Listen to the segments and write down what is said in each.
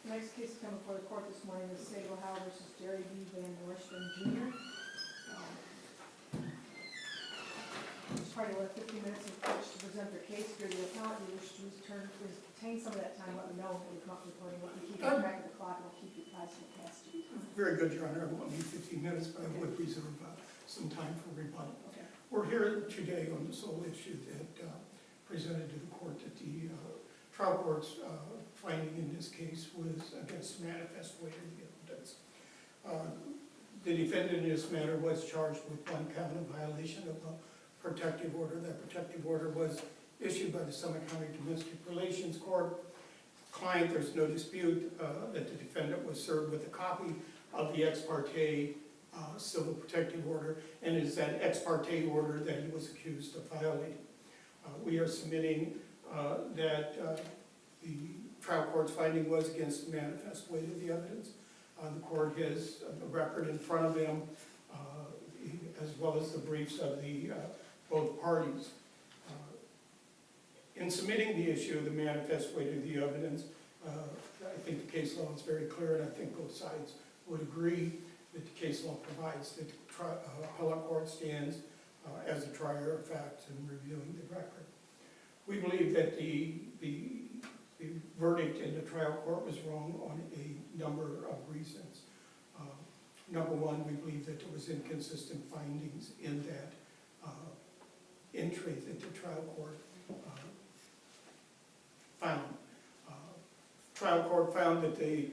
The next case coming before the court this morning is Sable Howe versus Jerry B. VanNorstran Jr. Each party will have 15 minutes in which to present their case. If you're the appellant, you wish to retain some of that time, let me know when you come up recording. Let me keep track of the clock and I'll keep you past the past. Very good, Your Honor. I won't need 15 minutes, but I would reserve some time for rebuttal. Okay. We're here today on the sole issue that presented to the court that the trial court's finding in this case was against the manifest weight of the evidence. The defendant in this matter was charged with one count of violation of a protective order. That protective order was issued by the Summit County Domestic Relations Court. Client, there's no dispute that the defendant was served with a copy of the ex parte civil protective order, and it is that ex parte order that he was accused of violating. We are submitting that the trial court's finding was against the manifest weight of the evidence. The court has a record in front of them, as well as the briefs of the both parties. In submitting the issue of the manifest weight of the evidence, I think the case law is very clear, and I think both sides would agree that the case law provides that the appellate court stands as a trier of facts in reviewing the record. We believe that the verdict in the trial court was wrong on a number of reasons. Number one, we believe that there was inconsistent findings in that entry that the trial court found. Trial court found that the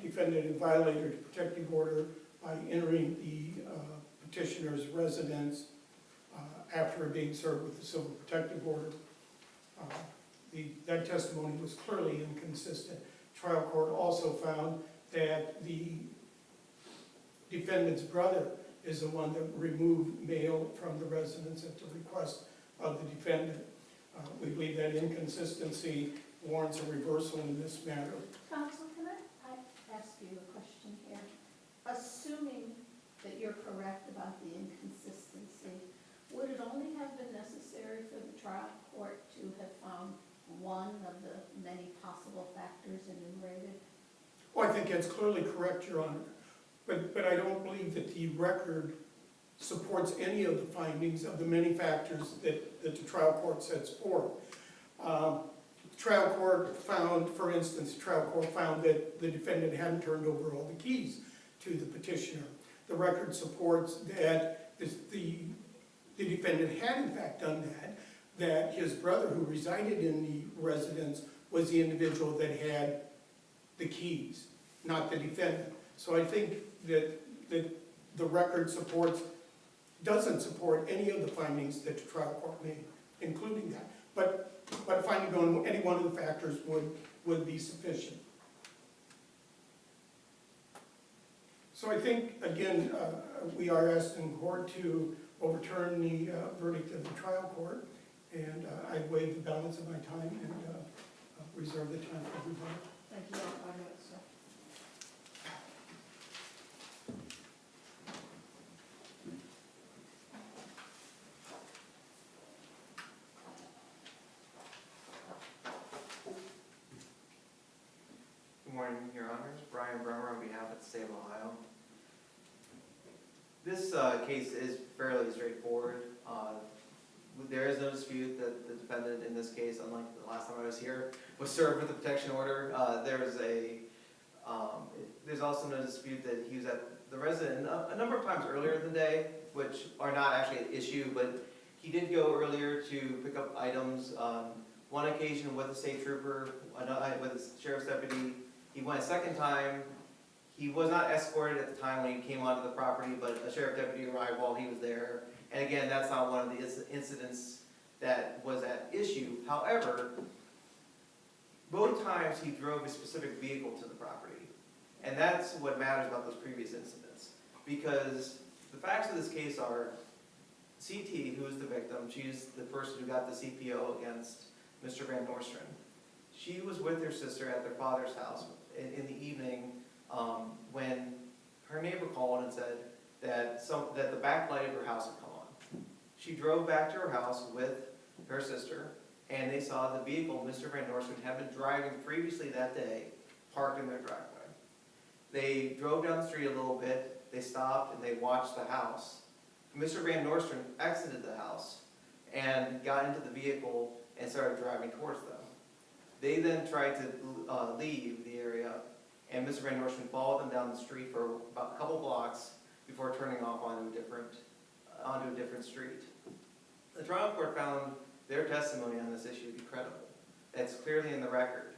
defendant had violated the protective order by entering the petitioner's residence after being served with the civil protective order. That testimony was clearly inconsistent. Trial court also found that the defendant's brother is the one that removed mail from the residence at the request of the defendant. We believe that inconsistency warrants a reversal in this matter. Counsel, can I ask you a question here? Assuming that you're correct about the inconsistency, would it only have been necessary for the trial court to have found one of the many possible factors enumerated? Well, I think that's clearly correct, Your Honor. But I don't believe that the record supports any of the findings of the many factors that the trial court sets forth. Trial court found, for instance, that the defendant hadn't turned over all the keys to the petitioner. The record supports that the defendant had in fact done that his brother, who resided in the residence, was the individual that had the keys, not the defendant. So I think that the record doesn't support any of the findings that the trial court made, including that. But finding on any one of the factors would be sufficient. So I think, again, we are asking the court to overturn the verdict of the trial court, and I waive the balance of my time and reserve the time for rebuttal. Thank you. 5 minutes, sir. Good morning, Your Honors. Brian Bremer on behalf of the state of Ohio. This case is fairly straightforward. There is no dispute that the defendant in this case, unlike the last time I was here, was served with a protection order. There's also no dispute that he was at the residence a number of times earlier in the day, which are not actually an issue, but he did go earlier to pick up items. One occasion with a state trooper, with a sheriff's deputy. He went a second time. He was not escorted at the time when he came onto the property, but a sheriff deputy arrived while he was there. And again, that's not one of the incidents that was at issue. However, both times he drove a specific vehicle to the property. And that's what matters about those previous incidents. Because the facts of this case are CT, who is the victim, she's the person who got the CPO against Mr. VanNorstran. She was with her sister at their father's house in the evening when her neighbor called and said that the back light of her house had come on. She drove back to her house with her sister, and they saw the vehicle Mr. VanNorstran had been driving previously that day parked in their driveway. They drove down the street a little bit, they stopped and they watched the house. Mr. VanNorstran exited the house and got into the vehicle and started driving towards them. They then tried to leave the area, and Mr. VanNorstran followed them down the street for about a couple blocks before turning off onto a different street. The trial court found their testimony on this issue to be credible. That's clearly in the record.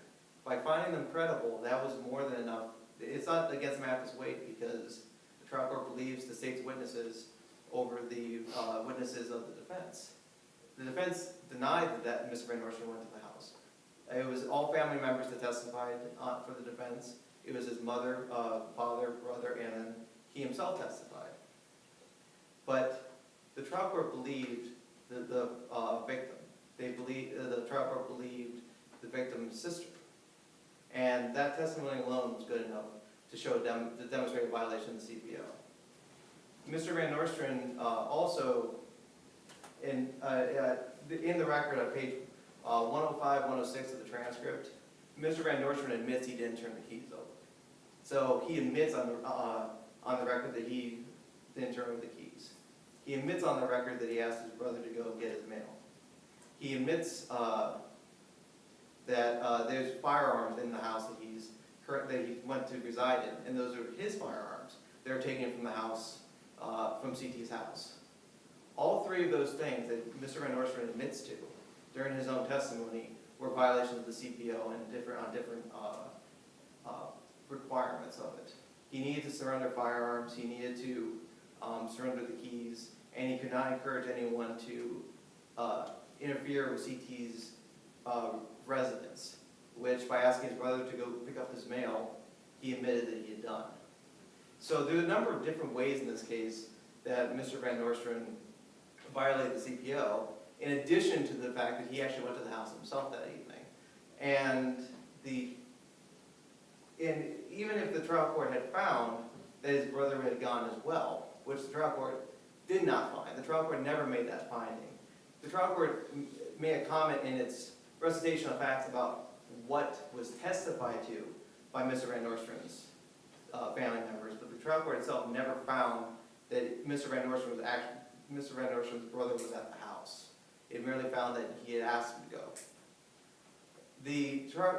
By finding them credible, that was more than enough. It's not against manifest weight because the trial court believes the state's witnesses over the witnesses of the defense. The defense denied that Mr. VanNorstran went to the house. It was all family members that testified for the defense. It was his mother, father, brother, and then he himself testified. But the trial court believed the victim. The trial court believed the victim's sister. And that testimony alone was good enough to show to demonstrate a violation of the CPO. Mr. VanNorstran also, in the record on page 105, 106 of the transcript, Mr. VanNorstran admits he didn't turn the keys over. So he admits on the record that he didn't turn over the keys. He admits on the record that he asked his brother to go get his mail. He admits that there's firearms in the house that he went to reside in, and those are his firearms. They're taken from the house, from CT's house. All three of those things that Mr. VanNorstran admits to during his own testimony were violations of the CPO and different requirements of it. He needed to surrender firearms, he needed to surrender the keys, and he could not encourage anyone to interfere with CT's residence, which by asking his brother to go pick up his mail, he admitted that he had done. So there are a number of different ways in this case that Mr. VanNorstran violated the CPO, in addition to the fact that he actually went to the house himself that evening. And even if the trial court had found that his brother had gone as well, which the trial court did not find, the trial court never made that finding. The trial court made a comment in its recitation of facts about what was testified to by Mr. VanNorstran's family members, but the trial court itself never found that Mr. VanNorstran's brother was at the house. It merely found that he had asked him to go.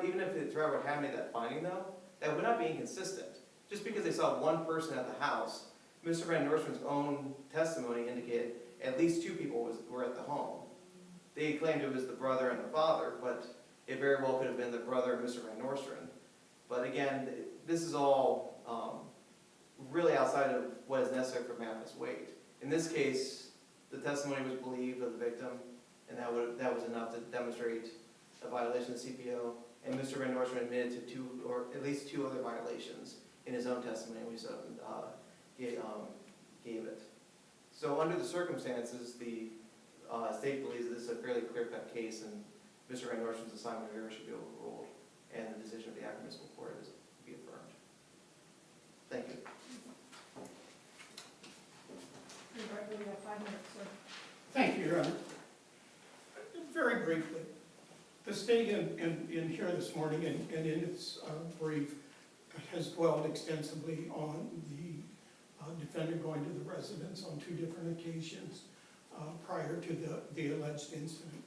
Even if the trial court had made that finding, though, that would not be inconsistent. Just because they saw one person at the house, Mr. VanNorstran's own testimony indicated at least two people were at the home. They claimed it was the brother and the father, but it very well could have been the brother and Mr. VanNorstran. But again, this is all really outside of what is necessary for manifest weight. In this case, the testimony was believed of the victim, and that was enough to demonstrate a violation of the CPO. And Mr. VanNorstran admitted to two, or at least two other violations in his own testimony when he gave it. So under the circumstances, the state believes that this is a fairly clear-cut case, and Mr. VanNorstran's assignment of error should be overruled, and the decision of the admissible court is to be affirmed. Thank you. We have 5 minutes, sir. Thank you, Your Honor. Very briefly, the state in here this morning and in its brief has dwelled extensively on the defendant going to the residence on 2 different occasions prior to the alleged incident.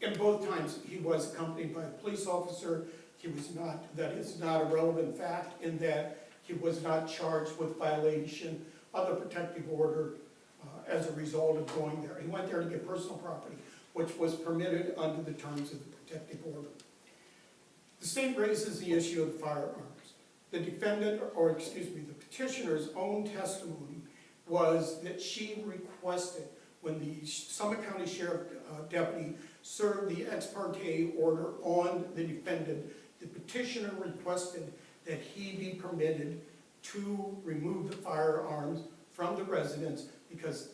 In both times, he was accompanied by a police officer. He was not, that is not a relevant fact in that he was not charged with violation of the protective order as a result of going there. He went there to get personal property, which was permitted under the terms of the protective order. The state raises the issue of firearms. The defendant, or excuse me, the petitioner's own testimony was that she requested, when the Summit County Sheriff deputy served the ex parte order on the defendant, the petitioner requested that he be permitted to remove the firearms from the residence because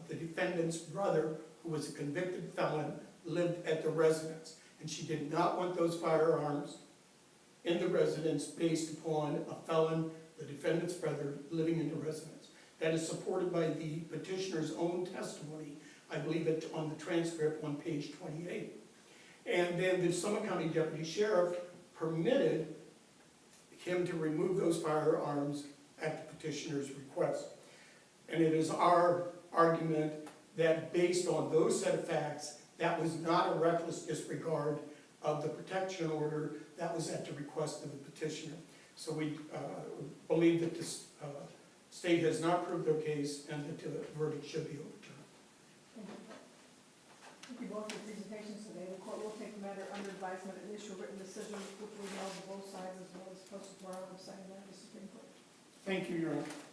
the defendant's brother, who was a convicted felon, lived at the residence. And she did not want those firearms in the residence based upon a felon, the defendant's brother, living in the residence. That is supported by the petitioner's own testimony. I believe it on the transcript on page 28. And then the Summit County Deputy Sheriff permitted him to remove those firearms at the petitioner's request. And it is our argument that based on those set of facts, that was not a reckless disregard of the protection order, that was at the request of the petitioner. So we believe that the state has not proved their case and that the verdict should be overturned. Thank you both for your presentations today. The court will take the matter under advisement and issue a written decision which will be held on both sides as well as posted to our website and the Supreme Court. Thank you, Your Honor.